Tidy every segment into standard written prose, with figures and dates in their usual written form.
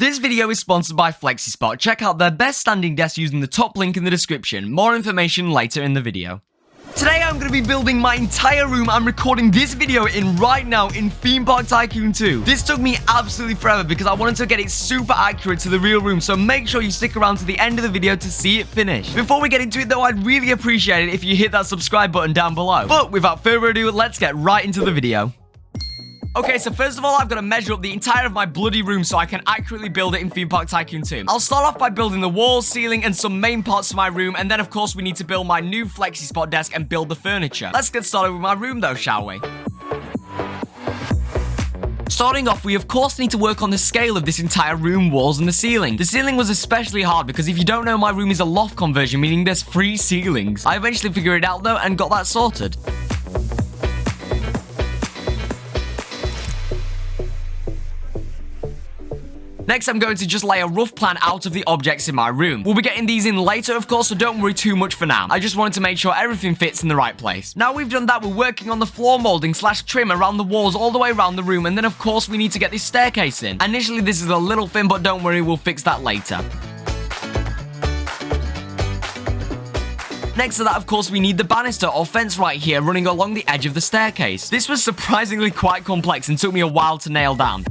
This video is sponsored by FlexiSpot. Check out their best standing desk using the top link in the description. More information later in the video. Today I'm going to be building my entire room. I'm recording this video right now in Theme Park Tycoon 2. This took me absolutely forever because I wanted to get it super accurate to the real room, so make sure you stick around to the end of the video to see it finish. Before we get into it though, I'd really appreciate it if you hit that subscribe button down below. But without further ado, let's get right into the video. Okay, so first of all, I've got to measure up the entire of my bloody room so I can accurately build it in Theme Park Tycoon 2. I'll start off by building the walls, ceiling, and some main parts to my room, and then of course we need to build my new FlexiSpot desk and build the furniture. Let's get started with my room though, shall we? Starting off, we of course need to work on the scale of this entire room, walls, and the ceiling. The ceiling was especially hard because if you don't know, my room is a loft conversion, meaning there's 3 ceilings. I eventually figured it out though and got that sorted. Next, I'm going to just lay a rough plan out of the objects in my room. We'll be getting these in later, of course, so don't worry too much for now. I just wanted to make sure everything fits in the right place. Now we've done that, we're working on the floor molding / trim around the walls all the way around the room, and then of course we need to get this staircase in. Initially, this is a little thin, but don't worry, we'll fix that later. Next to that, of course, we need the banister or fence right here running along the edge of the staircase. This was surprisingly quite complex and took me a while to nail down.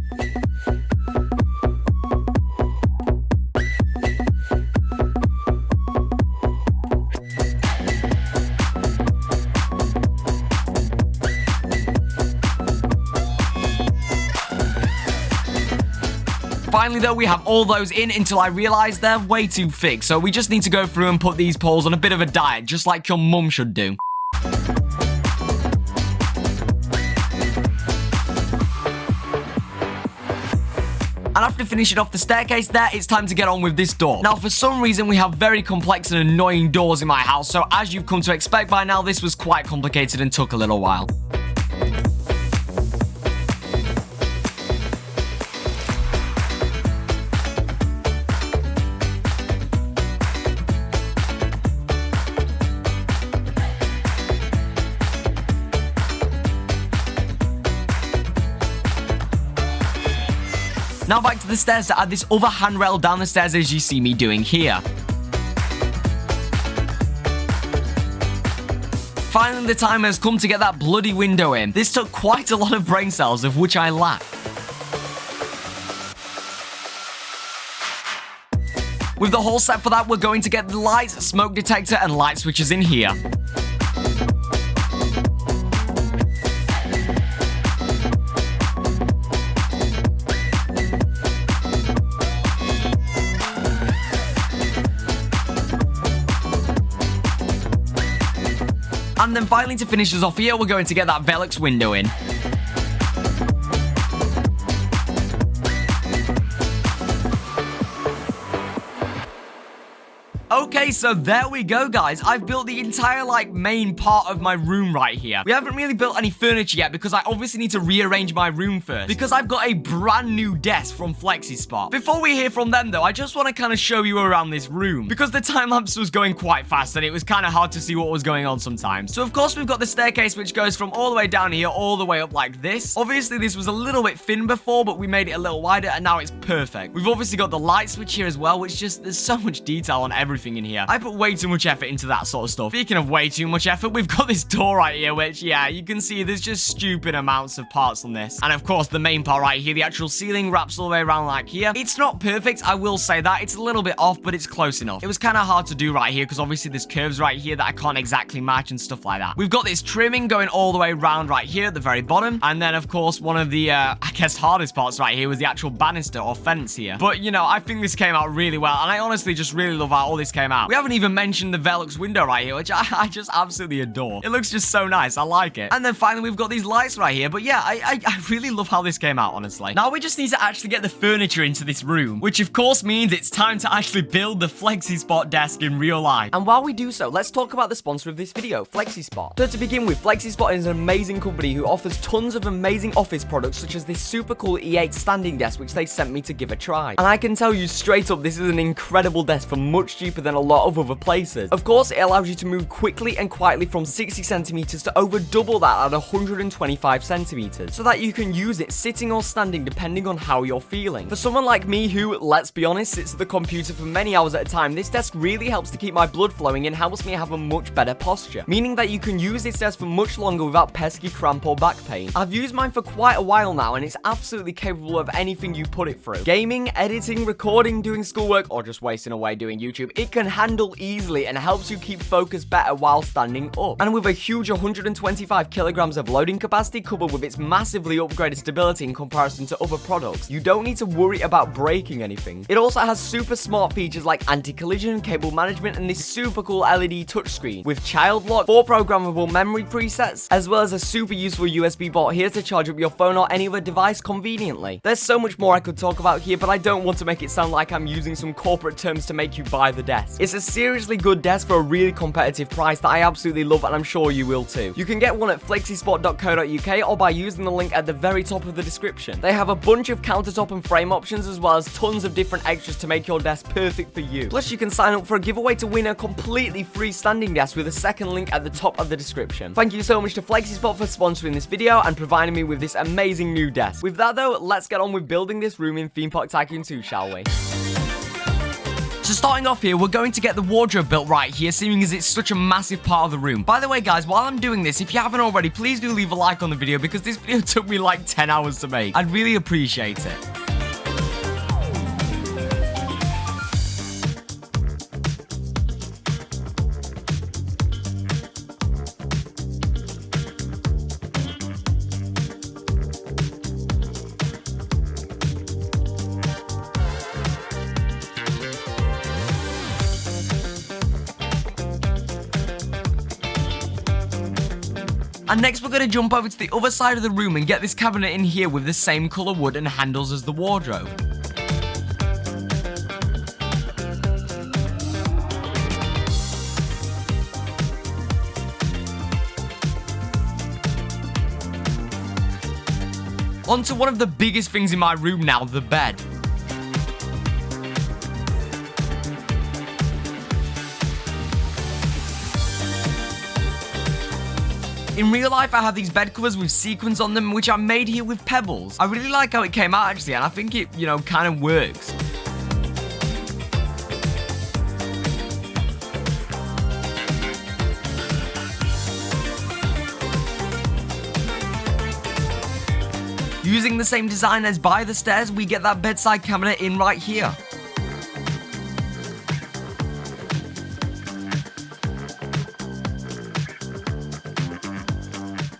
Finally though, we have all those in until I realize they're way too thick, so we just need to go through and put these poles on a bit of a diet, just like your mum should do. And after finishing off the staircase there, it's time to get on with this door. Now, for some reason, we have very complex and annoying doors in my house, so as you've come to expect by now, this was quite complicated and took a little while. Now back to the stairs to add this other handrail down the stairs as you see me doing here. Finally, the time has come to get that bloody window in. This took quite a lot of brain cells, of which I lack. With the whole set for that, we're going to get the lights, smoke detector, and light switches in here. And then finally, to finish us off here, we're going to get that 𝗬𝗪𝗁 window in. Okay, so there we go, guys. I've built the entire, main part of my room right here. We haven't really built any furniture yet because I obviously need to rearrange my room first, because I've got a brand new desk from FlexiSpot. Before we hear from them, though, I just want to kind of show you around this room, because the time-lapse was going quite fast and it was kind of hard to see what was going on sometimes. So, of course, we've got the staircase, which goes from all the way down here all the way up like this. Obviously, this was a little bit thin before, but we made it a little wider, and now it's perfect. We've obviously got the light switch here as well, which just, there's so much detail on everything in here. I put way too much effort into that sort of stuff. Speaking of way too much effort, we've got this door right here, which, yeah, you can see there's just stupid amounts of parts on this. And of course, the main part right here, the actual ceiling wraps all the way around like here. It's not perfect, I will say that. It's a little bit off, but it's close enough. It was kind of hard to do right here because obviously there's curves right here that I can't exactly match and stuff like that. We've got this trimming going all the way around right here at the very bottom. And then, of course, one of the, I guess, hardest parts right here was the actual banister or fence here. But, you know, I think this came out really well, and I honestly just really love how all this came out. We haven't even mentioned the 𝗬𝗪𝗁 window right here, which I just absolutely adore. It looks just so nice. I like it. And then finally, we've got these lights right here. But yeah, I really love how this came out, honestly. Now we just need to actually get the furniture into this room, which of course means it's time to actually build the FlexiSpot desk in real life. And while we do so, let's talk about the sponsor of this video, FlexiSpot. So to begin with, FlexiSpot is an amazing company who offers tons of amazing office products, such as this super cool E8 standing desk, which they sent me to give a try. And I can tell you straight up, this is an incredible desk for much cheaper cheaper than a lot of other places. Of course, it allows you to move quickly and quietly from 60 centimeters to over double that at 125 centimeters, so that you can use it sitting or standing depending on how you're feeling. For someone like me who, let's be honest, sits at the computer for many hours at a time, this desk really helps to keep my blood flowing and helps me have a much better posture, meaning that you can use this desk for much longer without pesky cramp or back pain. I've used mine for quite a while now and it's absolutely capable of anything you put it through. Gaming, editing, recording, doing schoolwork, or just wasting away doing YouTube, it can handle easily and helps you keep focus better while standing up. And with a huge 125 kilograms of loading capacity coupled with its massively upgraded stability in comparison to other products, you don't need to worry about breaking anything. It also has super smart features like anti-collision, cable management, and this super cool LED touchscreen with child lock, 4 programmable memory presets, as well as a super useful USB port here to charge up your phone or any other device conveniently. There's so much more I could talk about here, but I don't want to make it sound like I'm using some corporate terms to make you buy the desk. It's a seriously good desk for a really competitive price that I absolutely love, and I'm sure you will too. You can get one at FlexiSpot.co.uk or by using the link at the very top of the description. They have a bunch of countertop and frame options as well as tons of different extras to make your desk perfect for you. Plus, you can sign up for a giveaway to win a completely free standing desk with a second link at the top of the description. Thank you so much to FlexiSpot for sponsoring this video and providing me with this amazing new desk. With that though, let's get on with building this room in Theme Park Tycoon 2, shall we? So starting off here, we're going to get the wardrobe built right here, seeing as it's such a massive part of the room. By the way, guys, while I'm doing this, if you haven't already, please do leave a like on the video because this video took me like 10 hours to make. I'd really appreciate it. And next we're going to jump over to the other side of the room and get this cabinet in here with the same colour wood and handles as the wardrobe. On to one of the biggest things in my room now, the bed. In real life, I have these bed covers with sequins on them, which I made here with pebbles. I really like how it came out, actually, and I think it, kind of works. Using the same design as by the stairs, we get that bedside cabinet in right here.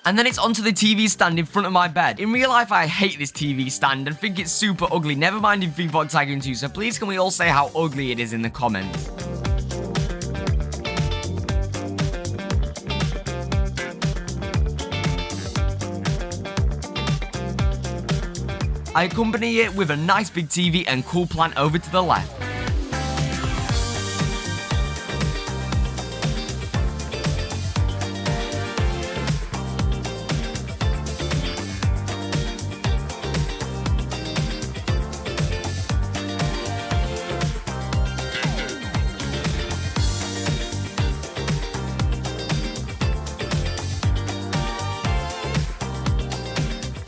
And then it's onto the TV stand in front of my bed. In real life, I hate this TV stand and think it's super ugly, never mind in Theme Park Tycoon 2, so please can we all say how ugly it is in the comments. I accompany it with a nice big TV and cool plant over to the left.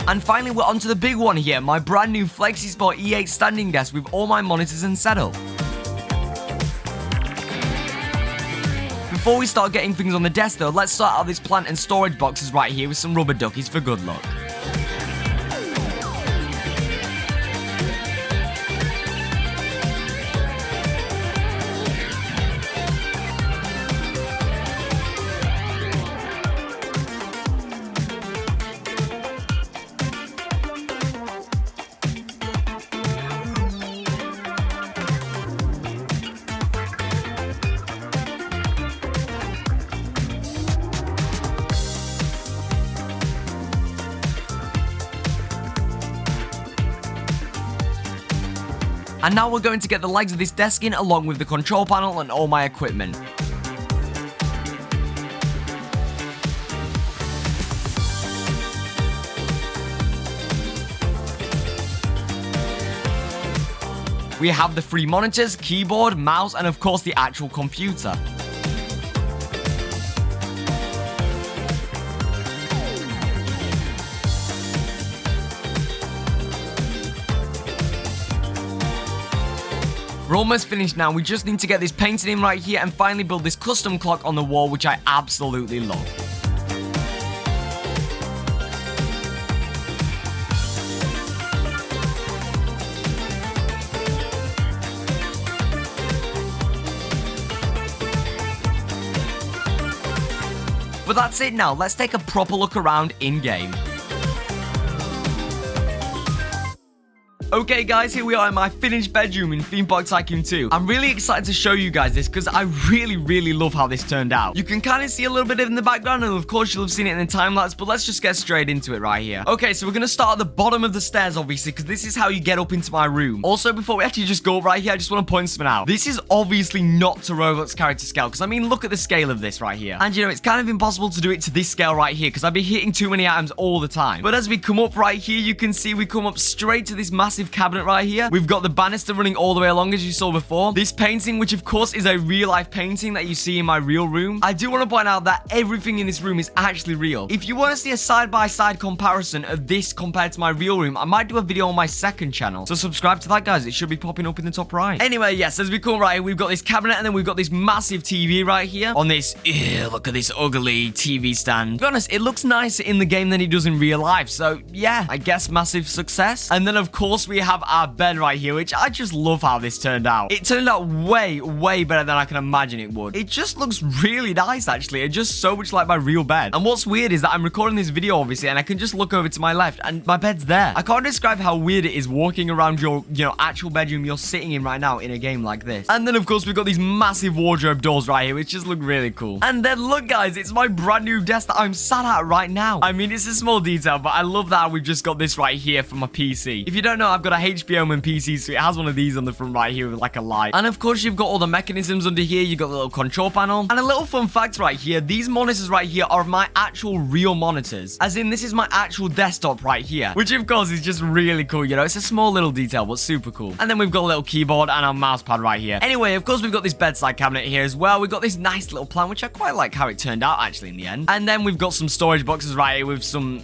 And finally, we're onto the big one here, my brand new FlexiSpot E8 standing desk with all my monitors and setup. Before we start getting things on the desk though, let's sort out this plant and storage boxes right here with some rubber duckies for good luck. And now we're going to get the legs of this desk in along with the control panel and all my equipment. We have the 3 monitors, keyboard, mouse, and of course the actual computer. We're almost finished now. We just need to get this painted in right here and finally build this custom clock on the wall, which I absolutely love. But that's it now. Let's take a proper look around in-game. Okay guys, here we are in my finished bedroom in Theme Park Tycoon 2. I'm really excited to show you guys this because I really love how this turned out. You can kind of see a little bit of it in the background, and of course you'll have seen it in the time lapse, but let's just get straight into it right here. Okay, so we're going to start at the bottom of the stairs, obviously, because this is how you get up into my room. Also, before we actually just go up right here, I just want to point something out. This is obviously not to Roblox character scale, because I mean, look at the scale of this right here. And you know, it's kind of impossible to do it to this scale right here, because I'd be hitting too many items all the time. But as we come up right here, you can see we come up straight to this massive cabinet right here. We've got the banister running all the way along, as you saw before. This painting, which of course is a real-life painting that you see in my real room. I do want to point out that everything in this room is actually real. If you want to see a side-by-side comparison of this compared to my real room, I might do a video on my second channel. So subscribe to that, guys. It should be popping up in the top right. Anyway, yes, as we come right here, we've got this cabinet, and then we've got this massive TV right here on this, look at this ugly TV stand. To be honest, it looks nicer in the game than it does in real life. So yeah, I guess massive success. And then of course we have our bed right here, which I just love how this turned out. It turned out way better than I can imagine it would. It just looks really nice, actually. It's just so much like my real bed. And what's weird is that I'm recording this video, obviously, and I can just look over to my left and my bed's there. I can't describe how weird it is walking around your, actual bedroom you're sitting in right now in a game like this. And then, of course, we've got these massive wardrobe doors right here, which just look really cool. And then, look, guys, it's my brand new desk that I'm sat at right now. I mean, it's a small detail, but I love that we've just got this right here for my PC. If you don't know, I've got a HP Omen PC, so it has one of these on the front right here with like a light. And of course, you've got all the mechanisms under here. You've got the little control panel. And a little fun fact right here, these monitors right here are my actual real monitors. As in, this is my actual desktop right here, which of course is just really cool. You know, it's a small little detail, but super cool. And then we've got a little keyboard and our mouse pad right here. Anyway, of course, we've got this bedside cabinet here as well. We've got this nice little plant, which I quite like how it turned out actually in the end. And then we've got some storage boxes right here with some,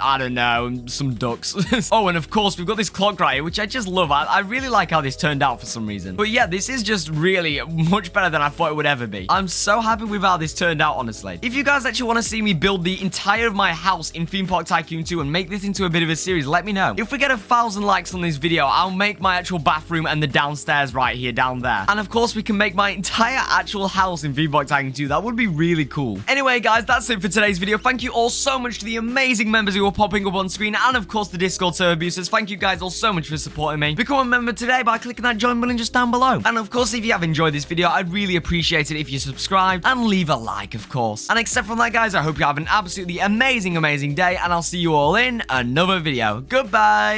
I don't know, some ducks. Oh, and of course, we've got this clock right here, which I just love. I really like how this turned out for some reason. But yeah, this is just really much better than I thought it would ever be. I'm so happy with how this turned out, honestly. If you guys actually want to see me build the entire of my house in Theme Park Tycoon 2 and make this into a bit of a series, let me know. If we get 1,000 likes on this video, I'll make my actual bathroom and the downstairs right here down there. And of course, we can make my entire actual house in Theme Park Tycoon 2. That would be really cool. Anyway, guys, that's it for today's video. Thank you all so much to the amazing members who are popping up on screen, and of course the Discord server abusers. Thank you guys all so much for supporting me. Become a member today by clicking that join button just down below. And of course, if you have enjoyed this video, I'd really appreciate it if you subscribe and leave a like, of course. And except from that, guys, I hope you have an absolutely amazing day, and I'll see you all in another video. Goodbye.